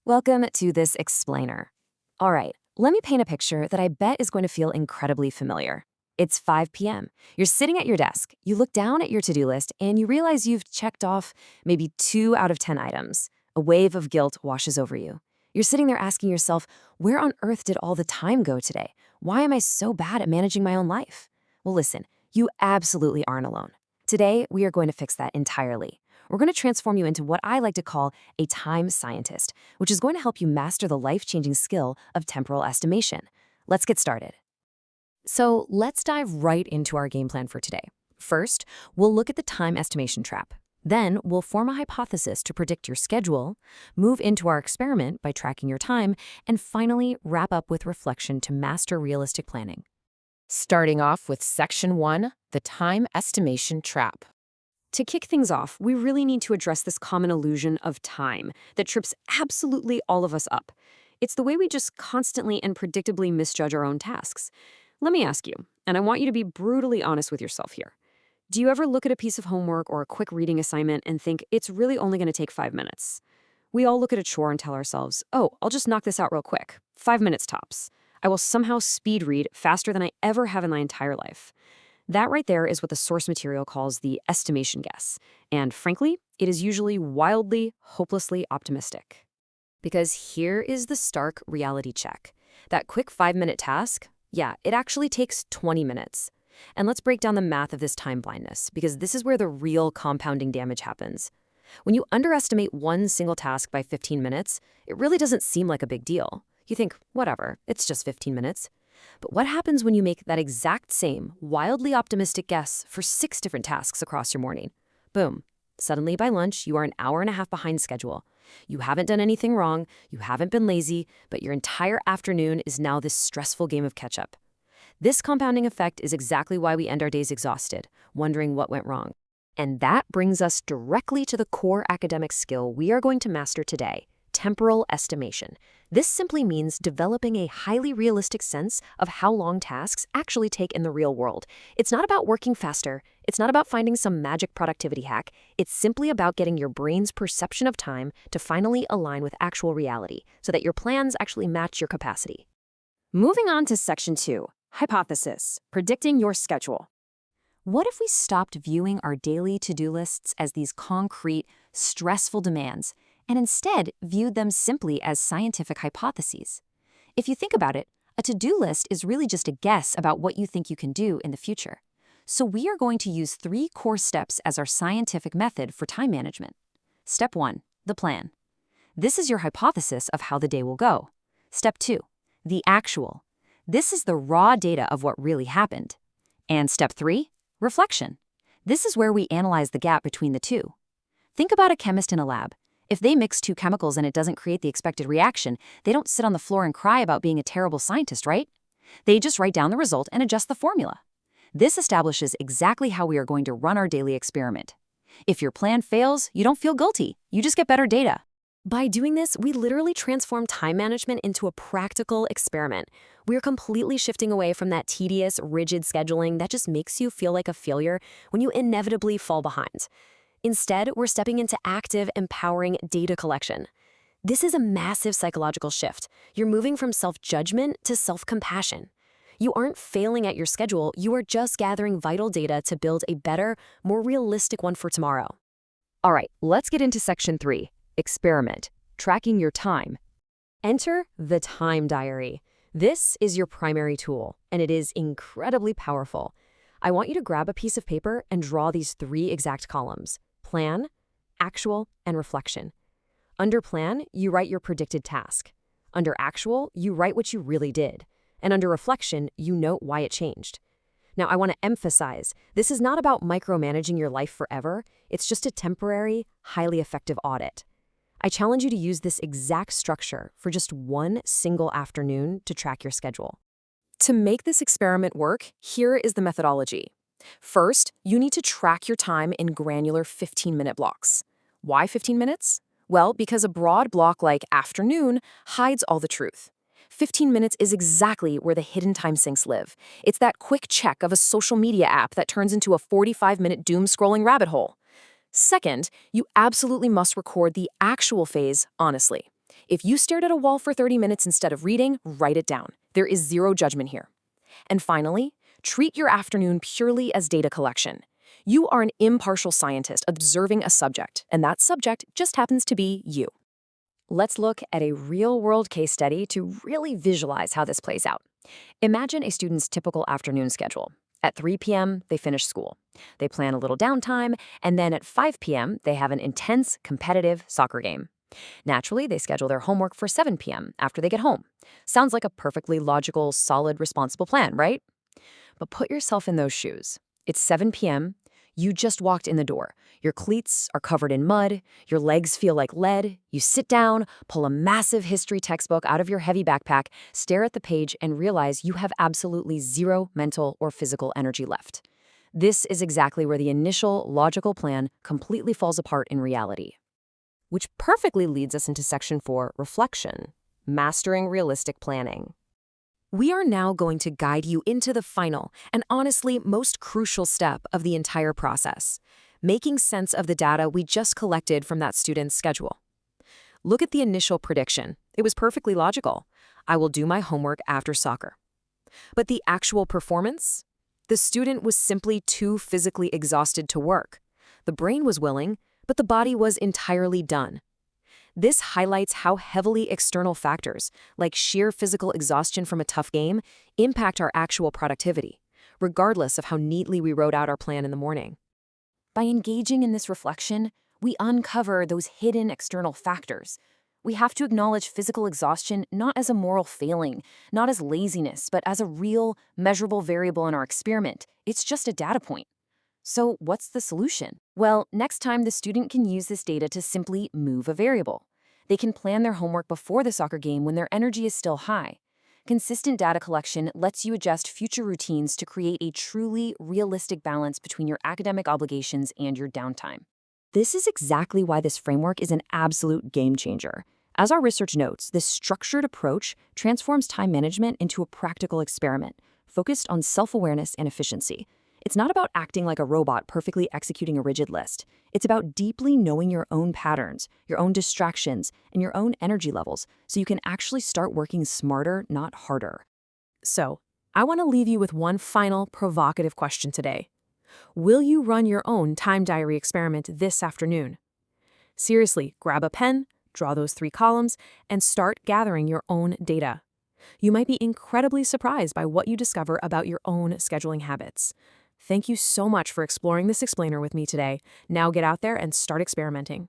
Welcome to this explainer. All right, let me paint a picture that I bet is going to feel incredibly familiar. It's 5 p.m. You're sitting at your desk, you look down at your to-do list, and you realize you've checked off maybe 2 out of 10 items. A wave of guilt washes over you. You're sitting there asking yourself, where on earth did all the time go today? Why am I so bad at managing my own life? Well, listen, you absolutely aren't alone. Today, we are going to fix that entirely. We're going to transform you into what I like to call a time scientist, which is going to help you master the life-changing skill of temporal estimation. Let's get started. So let's dive right into our game plan for today. First, we'll look at the time estimation trap. Then we'll form a hypothesis to predict your schedule, move into our experiment by tracking your time, and finally wrap up with reflection to master realistic planning. Starting off with Section 1, the time estimation trap. To kick things off, we really need to address this common illusion of time that trips absolutely all of us up. It's the way we just constantly and predictably misjudge our own tasks. Let me ask you, and I want you to be brutally honest with yourself here. Do you ever look at a piece of homework or a quick reading assignment and think it's really only going to take 5 minutes? We all look at a chore and tell ourselves, oh, I'll just knock this out real quick. 5 minutes tops. I will somehow speed read faster than I ever have in my entire life. That right there is what the source material calls the estimation guess. And frankly, it is usually wildly, hopelessly optimistic. Because here is the stark reality check. That quick 5-minute task, yeah, it actually takes 20 minutes. And let's break down the math of this time blindness, because this is where the real compounding damage happens. When you underestimate one single task by 15 minutes, it really doesn't seem like a big deal. You think, whatever, it's just 15 minutes. But what happens when you make that exact same, wildly optimistic guess for 6 different tasks across your morning? Boom. Suddenly by lunch, you are an hour and a half behind schedule. You haven't done anything wrong, you haven't been lazy, but your entire afternoon is now this stressful game of catch-up. This compounding effect is exactly why we end our days exhausted, wondering what went wrong. And that brings us directly to the core academic skill we are going to master today: temporal estimation. This simply means developing a highly realistic sense of how long tasks actually take in the real world. It's not about working faster. It's not about finding some magic productivity hack. It's simply about getting your brain's perception of time to finally align with actual reality so that your plans actually match your capacity. Moving on to Section 2, hypothesis, predicting your schedule. What if we stopped viewing our daily to-do lists as these concrete, stressful demands, and instead viewed them simply as scientific hypotheses? If you think about it, a to-do list is really just a guess about what you think you can do in the future. So we are going to use 3 core steps as our scientific method for time management. Step 1, the plan. This is your hypothesis of how the day will go. Step 2, the actual. This is the raw data of what really happened. And step 3, reflection. This is where we analyze the gap between the two. Think about a chemist in a lab. If they mix 2 chemicals and it doesn't create the expected reaction, they don't sit on the floor and cry about being a terrible scientist, right? They just write down the result and adjust the formula. This establishes exactly how we are going to run our daily experiment. If your plan fails, you don't feel guilty. You just get better data. By doing this, we literally transform time management into a practical experiment. We are completely shifting away from that tedious, rigid scheduling that just makes you feel like a failure when you inevitably fall behind. Instead, we're stepping into active, empowering data collection. This is a massive psychological shift. You're moving from self-judgment to self-compassion. You aren't failing at your schedule, you are just gathering vital data to build a better, more realistic one for tomorrow. All right, let's get into Section 3, experiment, tracking your time. Enter the time diary. This is your primary tool, and it is incredibly powerful. I want you to grab a piece of paper and draw these 3 exact columns: plan, actual, and reflection. Under plan, you write your predicted task. Under actual, you write what you really did. And under reflection, you note why it changed. Now, I want to emphasize, this is not about micromanaging your life forever. It's just a temporary, highly effective audit. I challenge you to use this exact structure for just one single afternoon to track your schedule. To make this experiment work, here is the methodology. First, you need to track your time in granular 15-minute blocks. Why 15 minutes? Well, because a broad block like afternoon hides all the truth. 15 minutes is exactly where the hidden time sinks live. It's that quick check of a social media app that turns into a 45-minute doom-scrolling rabbit hole. Second, you absolutely must record the actual phase honestly. If you stared at a wall for 30 minutes instead of reading, write it down. There is zero judgment here. And finally, treat your afternoon purely as data collection. You are an impartial scientist observing a subject, and that subject just happens to be you. Let's look at a real-world case study to really visualize how this plays out. Imagine a student's typical afternoon schedule. At 3 p.m., they finish school. They plan a little downtime, and then at 5 p.m., they have an intense, competitive soccer game. Naturally, they schedule their homework for 7 p.m. after they get home. Sounds like a perfectly logical, solid, responsible plan, right? But put yourself in those shoes. It's 7 p.m. You just walked in the door. Your cleats are covered in mud. Your legs feel like lead. You sit down, pull a massive history textbook out of your heavy backpack, stare at the page, and realize you have absolutely zero mental or physical energy left. This is exactly where the initial logical plan completely falls apart in reality. Which perfectly leads us into Section 4, Reflection, Mastering Realistic Planning. We are now going to guide you into the final and honestly most crucial step of the entire process, making sense of the data we just collected from that student's schedule. Look at the initial prediction. It was perfectly logical. I will do my homework after soccer. But the actual performance? The student was simply too physically exhausted to work. The brain was willing, but the body was entirely done. This highlights how heavily external factors, like sheer physical exhaustion from a tough game, impact our actual productivity, regardless of how neatly we wrote out our plan in the morning. By engaging in this reflection, we uncover those hidden external factors. We have to acknowledge physical exhaustion not as a moral failing, not as laziness, but as a real, measurable variable in our experiment. It's just a data point. So what's the solution? Well, next time the student can use this data to simply move a variable. They can plan their homework before the soccer game when their energy is still high. Consistent data collection lets you adjust future routines to create a truly realistic balance between your academic obligations and your downtime. This is exactly why this framework is an absolute game changer. As our research notes, this structured approach transforms time management into a practical experiment, focused on self-awareness and efficiency. It's not about acting like a robot perfectly executing a rigid list. It's about deeply knowing your own patterns, your own distractions, and your own energy levels so you can actually start working smarter, not harder. So, I want to leave you with one final provocative question today. Will you run your own time diary experiment this afternoon? Seriously, grab a pen, draw those 3 columns, and start gathering your own data. You might be incredibly surprised by what you discover about your own scheduling habits. Thank you so much for exploring this explainer with me today. Now get out there and start experimenting.